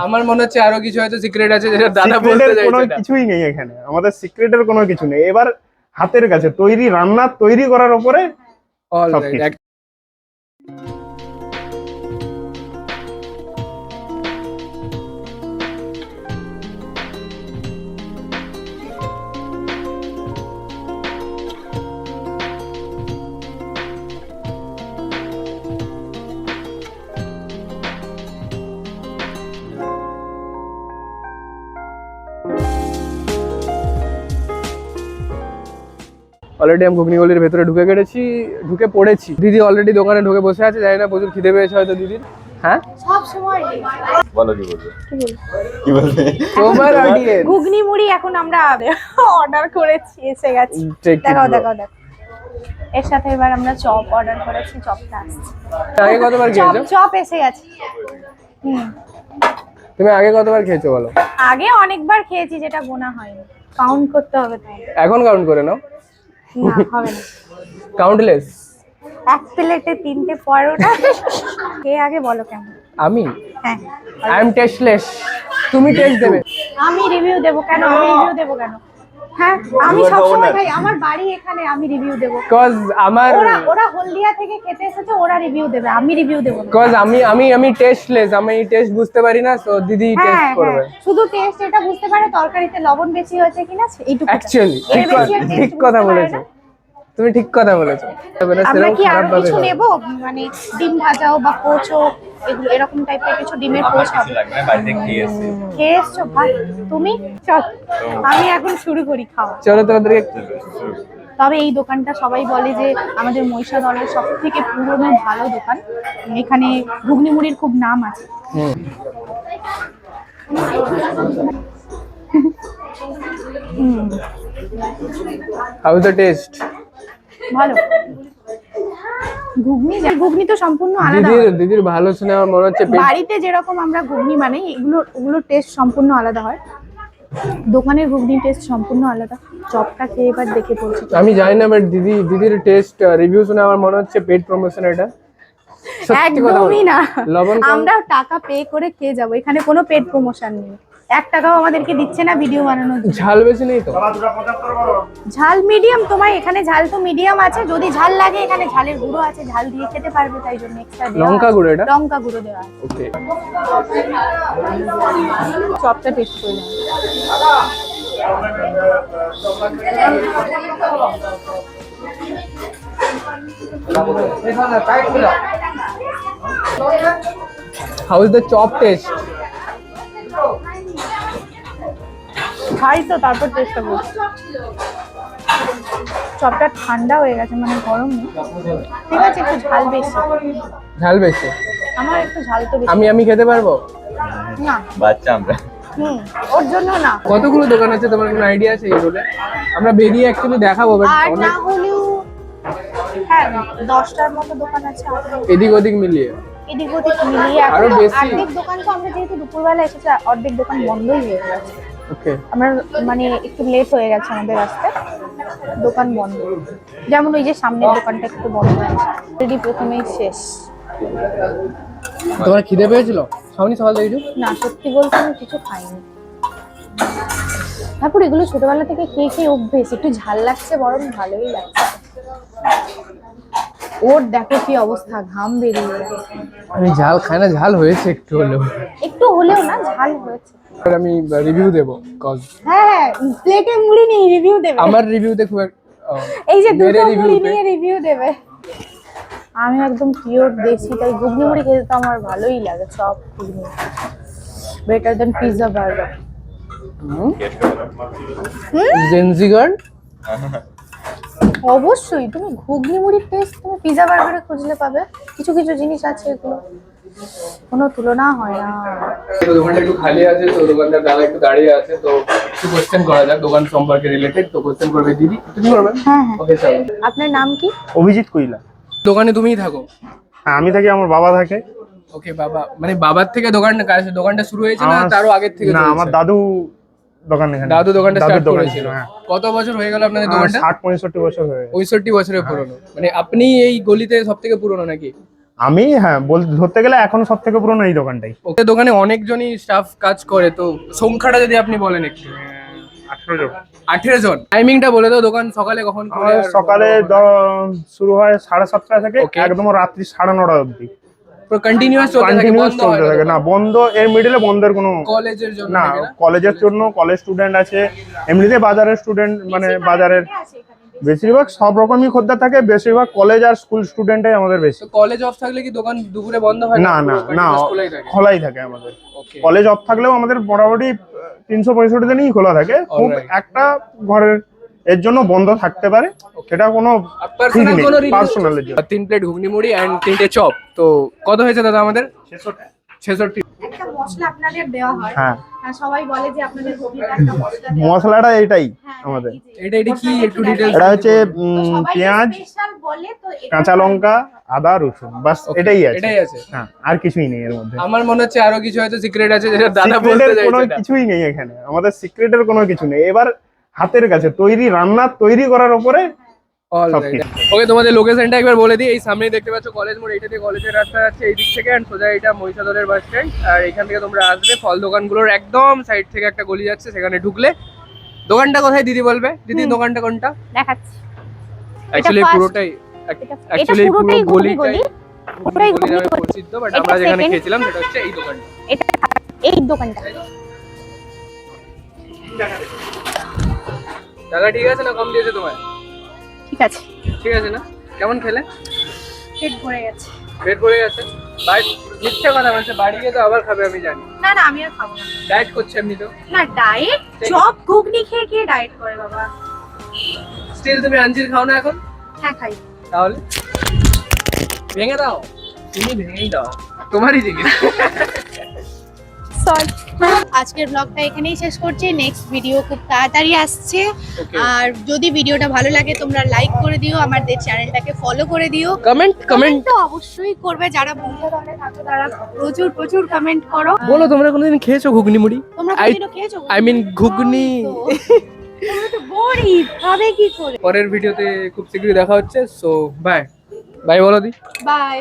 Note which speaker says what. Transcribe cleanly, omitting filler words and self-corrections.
Speaker 1: আমার মনে হচ্ছে আরো কিছু হয়তো সিক্রেট আছে যেটা দাদা বলতে চাইছে।
Speaker 2: কোনো কিছুই নেই এখানে, আমাদের সিক্রেটের কোনো কিছু নেই। এবার হাতের কাছে তৈরি রান্না তৈরি করার উপরে
Speaker 1: অলরাইট। অলরেডি আমি ঘুগনি গলির ভেতরে ঢুকে পড়েছি। দিদি অলরেডি দোকানে ঢুকে বসে আছে, জানি না প্রচুর খিদে পেয়েছে হয়তো দিদির। হ্যাঁ
Speaker 3: সব সময়
Speaker 4: বলো কি বলবে? কি বলবে?
Speaker 1: তোমার অডিয়েন্স
Speaker 3: ঘুগনি মুড়ি এখন আমরা অর্ডার করেছি, এসে গেছে। দেখাও দেখাও দেখো, এর সাথে এবার আমরা চপ অর্ডার করেছি, চপটা আসছে।
Speaker 1: আগে কতবার খেয়েছো?
Speaker 3: চপ এসে গেছে।
Speaker 1: তুমি আগে কতবার খেয়েছো বলো?
Speaker 3: আগে অনেকবার খেয়েছি, যেটা গোনা হয়নি, কাউন্ট করতে হবে তাই।
Speaker 1: এখন কাউন্ট করে নাও।
Speaker 3: না হবে না,
Speaker 1: কাউন্টলেস।
Speaker 3: এক প্লেটে 3টে পরোটা। কে আগে বলো কেমন?
Speaker 1: আমি?
Speaker 3: হ্যাঁ,
Speaker 1: আই এম টেস্টলেস। তুমি টেস্ট দেবে।
Speaker 3: আমি রিভিউ দেব কেন? আমি রিভিউ দেব কেন? হ্যাঁ, আমি সবসময় খাই, আমার বাড়ি এখানে, আমি রিভিউ দেব।
Speaker 1: কজ আমার
Speaker 3: ওরা হলদিয়া থেকে খেতে এসেছে, ওরা রিভিউ দেবে, আমি রিভিউ দেব না।
Speaker 1: কজ আমি টেস্টলেস, আমি টেস্ট বুঝতে পারি না, তো দিদি টেস্ট করবে।
Speaker 3: শুধু টেস্ট এটা বুঝতে পারে তরকারিতে লবণ বেশি হয়েছে কিনা, এইটুকু।
Speaker 1: অ্যাকচুয়ালি ঠিক কথা বলেছো, তুমি ঠিক কথা বলেছো।
Speaker 3: আমরা কি আরো কিছু নেব, মানে ডিম ভাজাও বা পোচও, এগুলো এরকম টাইপের কিছু, ডিমের পোচ হবে।
Speaker 4: বাড়িতে খেয়ে
Speaker 3: এসছো ভাই তুমি? চল আমি এখন শুরু করি খাওয়া।
Speaker 1: চলো তোমাদেরকে।
Speaker 3: তবে এই দোকানটা সবাই বলে যে আমাদের মহিষাদলের সব থেকে পুরনো ভালো দোকান, এখানে ঘুগনি মুড়ির খুব নাম আছে।
Speaker 1: How is the test?
Speaker 3: ভালো। ঘুগনি তো সম্পূর্ণ আলাদা।
Speaker 1: দিদির ভালো শুনে আমার মনে হচ্ছে
Speaker 3: বাড়িতে যেরকম আমরা ঘুগনি বানাই, ওগুলোর টেস্ট সম্পূর্ণ আলাদা হয়, দোকানের ঘুগনির টেস্ট সম্পূর্ণ আলাদা। চপটা খেয়ে এবার দেখে বলছি।
Speaker 1: আমি জানি না, বাট দিদির টেস্ট রিভিউ শুনে আমার মনে হচ্ছে পেড প্রমোশন এটা।
Speaker 3: একদমই না, আমরা টাকা পে করে খেয়ে যাবো, এখানে কোনো পেড প্রমোশন নেই। 1 টাকাও আমাদেরকে দিচ্ছে না ভিডিও বানানোর জন্য।
Speaker 1: ঝাল বেশি নেই তো?
Speaker 3: ঝাল মিডিয়াম, তোমার এখানে ঝাল তো মিডিয়াম আছে, যদি ঝাল লাগে এখানে ঝালের গুঁড়ো আছে, ঝাল দিয়ে খেতে পারবে, তাই জন্য এক্সট্রা দেওয়া।
Speaker 1: লঙ্কা গুঁড়ো? এটা
Speaker 3: লঙ্কা গুঁড়ো দেওয়া।
Speaker 1: ওকে,
Speaker 3: চপটা টেস্ট করে
Speaker 1: how is the chop test?
Speaker 3: খাই তো তারপর টেস্টটা বলছি। চপটা ঠান্ডা হয়ে গেছে, মানে গরম নেই, ঠিক আছে, একটু ঝাল বেশি।
Speaker 1: ঝাল বেশি?
Speaker 3: আমার একটু ঝাল তো বেশি।
Speaker 1: আমি খেতে পারবো
Speaker 3: না,
Speaker 4: বাচ্চা আমরা।
Speaker 3: ওর জন্য না।
Speaker 1: কতগুলো দোকান আছে, তোমার কোনো আইডিয়া আছে এই রোডে? আমরা বেরিয়ে অ্যাকচুয়ালি দেখাবো, বাট
Speaker 3: আর না হলেও হ্যাঁ 10টার মতো দোকান আছে,
Speaker 1: এদিক ওদিক মিলিয়ে।
Speaker 3: এদিক ওদিক মিলিয়ে
Speaker 1: আরো বেশি।
Speaker 3: অর্ধেক দোকান তো, আমরা যেহেতু দুপুরবেলা এসেছি, অর্ধেক দোকান বন্ধই হয়ে গেছে।
Speaker 1: ওকে,
Speaker 3: আমরা মানে একটু লেট হয়ে গেছে আমাদের আসতে, দোকান বন্ধ। যেমন ওই যে সামনের দোকানটা একটু বন্ধ হয়েছে, অলরেডি প্রথমেই শেষ।
Speaker 1: তোমার খিদে পেয়েছিল? খাওনি সকাল থেকে?
Speaker 3: না, সত্যি বলতে আমি কিছু খাইনি। তারপর এগুলো ছোটবেলা থেকে খেয়ে খেয়ে অভ্যেস, একটু ঝাল লাগছে বরং ভালোই লাগছে। ওর দেখো কি অবস্থা, ঘাম বেরিয়ে গেছে।
Speaker 1: আমি ঝাল খাই না, ঝাল হয়েছে একটু হলেও
Speaker 3: না, ঝাল হয়েছে।
Speaker 1: আমি রিভিউ দেবো, কজ
Speaker 3: হ্যাঁ প্লেটে মুড়ি নিয়ে রিভিউ দেবে।
Speaker 1: আমার রিভিউতে খুব
Speaker 3: এই যে দুটো মুড়ি নিয়ে রিভিউ দেবে। আমি একদম পিওর দেশি, তাই ঘুগনি মুড়ি খেতে তো আমার ভালোই লাগে। সব ঘুগনি better than pizza burger.
Speaker 1: Gen Z girl,
Speaker 3: অবশ্যই তুমি ঘুগনি মুড়ির টেস্ট তুমি পিৎজা বার্গারে খুঁজলে পাবে। কিছু কিছু জিনিস আছে এগুলো কোনো তুলনা হয় না।
Speaker 1: দোকানটা একটু খালি আছে, তো দোকানদার দাদা একটু দাঁড়িয়ে আছে, তো একটু কোশ্চেন করা যাক দোকান সম্পর্কে রিলেটেড। তো কোশ্চেন করবে দিদি, তুমি করবে?
Speaker 3: হ্যাঁ।
Speaker 1: ওকে চলো।
Speaker 3: আপনার নাম কি?
Speaker 2: অভিজিৎ কৈলা।
Speaker 1: দোকানে তুমিই থাকো?
Speaker 2: হ্যাঁ আমি থাকি, আমার বাবা থাকে।
Speaker 1: ওকে, বাবা মানে বাবার থেকে দোকানটা শুরু হয়েছে না তারও আগের থেকে?
Speaker 2: না, আমার দাদু দোকানটা স্টার্ট করেছিল।
Speaker 1: কত বছর হয়ে গেল আপনাদের দোকানটা?
Speaker 2: 60-65 বছর হয়ে গেছে।
Speaker 1: 65 বছরের পুরনো। মানে আপনি এই গলিতে সবথেকে পুরনো নাকি?
Speaker 2: আমি হ্যাঁ ধরতে গেলে এখন সব থেকে পুরনো এই দোকানটাই।
Speaker 1: ওকে, দোকানে অনেকজনই স্টাফ কাজ করে, তো সংখ্যাটা যদি আপনি বলেন একটু।
Speaker 2: 18 জন।
Speaker 1: 18 জন। টাইমিংটা বলে দাও, দোকান সকালে কখন খোলে?
Speaker 2: আমাদের সকালে শুরু হয় 7:30 থেকে
Speaker 1: Okay.
Speaker 2: একদম রাত্রি 9:30 অবধি
Speaker 1: পুরো কন্টিনিউয়াস চলতে থাকে,
Speaker 2: কন্টিনিউয়াস
Speaker 1: বন্ধ হয়
Speaker 2: চলতে থাকে। না বন্ধ, এর মিডলে বন্ধের কোনো
Speaker 1: কলেজের জন্য
Speaker 2: না।
Speaker 1: থাকে না?
Speaker 2: কলেজের জন্য কলেজ স্টুডেন্ট আছে, এমনিতে বাজারের স্টুডেন্ট, মানে বাজারের বেশিরভাগ সব রকমই খদ্দের থাকে। বেশিরভাগ কলেজ আর স্কুল স্টুডেন্টই আমাদের বেশি।
Speaker 1: তো কলেজ অফ থাকলে কি দোকান দুপুরে বন্ধ হয়?
Speaker 2: না না
Speaker 1: পুরো
Speaker 2: না,
Speaker 1: continuous খোলাই থাকে?
Speaker 2: খোলাই থাকে আমাদের।
Speaker 1: Okay.
Speaker 2: কলেজ অফ থাকলেও আমাদের মোটামুটি 365 দিনই খোলা থাকে। খুব
Speaker 1: Alright.
Speaker 2: একটা ঘরের এর জন্য বন্ধ থাকতে পারে, সেটা কোনো
Speaker 1: পার্সোনাল কোনো
Speaker 2: পার্সোনালের জন্য।
Speaker 1: 3 প্লেট ঘুগনি মুড়ি এন্ড 3টে চপ। তো কত হয়েছে দাদা আমাদের? 66।
Speaker 3: একটা মশলা আপনাদের দেওয়া হয়,
Speaker 2: হ্যাঁ,
Speaker 3: সবাই বলে যে আপনাদের ঘুগনিতে একটা মশলা দেওয়া হয়।
Speaker 2: মশলাটা এটাই আমাদের।
Speaker 1: এটা কি একটু ডিটেইলস?
Speaker 2: এটা হচ্ছে
Speaker 3: সবাই
Speaker 2: পেঁয়াজ,
Speaker 3: স্পেশাল বলে, তো এটা
Speaker 2: কাঁচা লঙ্কা, আদা, রসুন, বাস এটাই আছে।
Speaker 1: এটাই আছে।
Speaker 2: হ্যাঁ, আর কিছুই নেই এর মধ্যে।
Speaker 1: আমার মনে হচ্ছে আরো কিছু হয়তো সিক্রেট আছে যেটা দাদা
Speaker 2: Secret
Speaker 1: বলতে
Speaker 2: এর কোনো
Speaker 1: চাইছে না।
Speaker 2: কিছুই নেই এখানে, আমাদের সিক্রেটের কোনো কিছু নেই। এবার হাতের কাছে তৈরি রান্না তৈরি করার উপরে
Speaker 1: অলরাইট। ওকে, তোমাদের লোকেশনটা একবার বলে দিই। এই সামনেই দেখতে পাচ্ছ কলেজ মোড়, এইটা দিয়ে কলেজের রাস্তা যাচ্ছে এই দিক থেকে, এন্ড সোজা এটা মহিষাদলের বাস স্ট্যান্ড। আর এখান থেকে তোমরা আসবে, ফল দোকানগুলোর একদম সাইড থেকে একটা গলি যাচ্ছে, সেখানে ঢুকলে দোকানটা কোথায় দিদি বলবে? দিদি দোকানটা কোনটা?
Speaker 3: দেখাচ্ছি।
Speaker 1: অ্যাকচুয়ালি
Speaker 3: first,
Speaker 1: পুরোটাই
Speaker 3: এটা
Speaker 1: অ্যাকচুয়ালি পুরো
Speaker 3: পুরোটাই ঘুগনি
Speaker 1: গলিটাই
Speaker 3: পুরোটাই
Speaker 1: গলি নামে
Speaker 3: ঘুগনি।
Speaker 1: পরিচিত, বাট
Speaker 3: এটা
Speaker 1: আমরা যেখানে
Speaker 3: second।
Speaker 1: খেয়েছিলাম সেটা হচ্ছে এই দোকানটা।
Speaker 3: এটা এই দোকানটা।
Speaker 1: টাকা ঠিক আছে না কম দিয়েছে তোমায়?
Speaker 3: ঠিক আছে,
Speaker 1: ঠিক আছে না? কেমন খেলে?
Speaker 3: পেট ভরে গেছে।
Speaker 1: পেট ভরে গেছে? বাড়ি মিথ্যে কথা বলছে, বাড়ি গিয়ে তো আবার খাবে আমি জানি।
Speaker 3: না না, আমি আর খাবো না।
Speaker 1: ডায়েট করছে এমনি তো।
Speaker 3: না, ডায়েট চপ ঘুগনি খেয়ে কে ডায়েট করে বাবা?
Speaker 1: স্টিল তুমি আঞ্জির খাও না এখন?
Speaker 3: হ্যাঁ খাই।
Speaker 1: তাহলে ভেঙে দাও, তুমি ভেঙেই দাও, তোমারই জিনিস।
Speaker 3: সরি। আজকের ব্লগটা এখানেই শেষ করছি। নেক্সট ভিডিও খুব তাড়াতাড়ি আসছে।
Speaker 1: Okay.
Speaker 3: আর যদি ভিডিওটা ভালো লাগে তোমরা লাইক করে দিও, আমাদের চ্যানেলটাকে ফলো করে দিও।
Speaker 1: কমেন্ট
Speaker 3: তো অবশ্যই করবে, যারা বন্ধু দলে থাকো তারা প্রচুর প্রচুর কমেন্ট করো।
Speaker 1: বলো তোমরা কোনোদিন খেয়েছো ঘুগনি মুড়ি?
Speaker 3: তোমরা কোনদিনও খেয়েছো?
Speaker 1: I mean ঘুগনি।
Speaker 3: তোমরা তো গরিব, খাবে কি করে?
Speaker 1: পরের ভিডিওতে খুব শীঘ্রই দেখা হচ্ছে। সো বাই বাই বলো দি।
Speaker 3: বাই।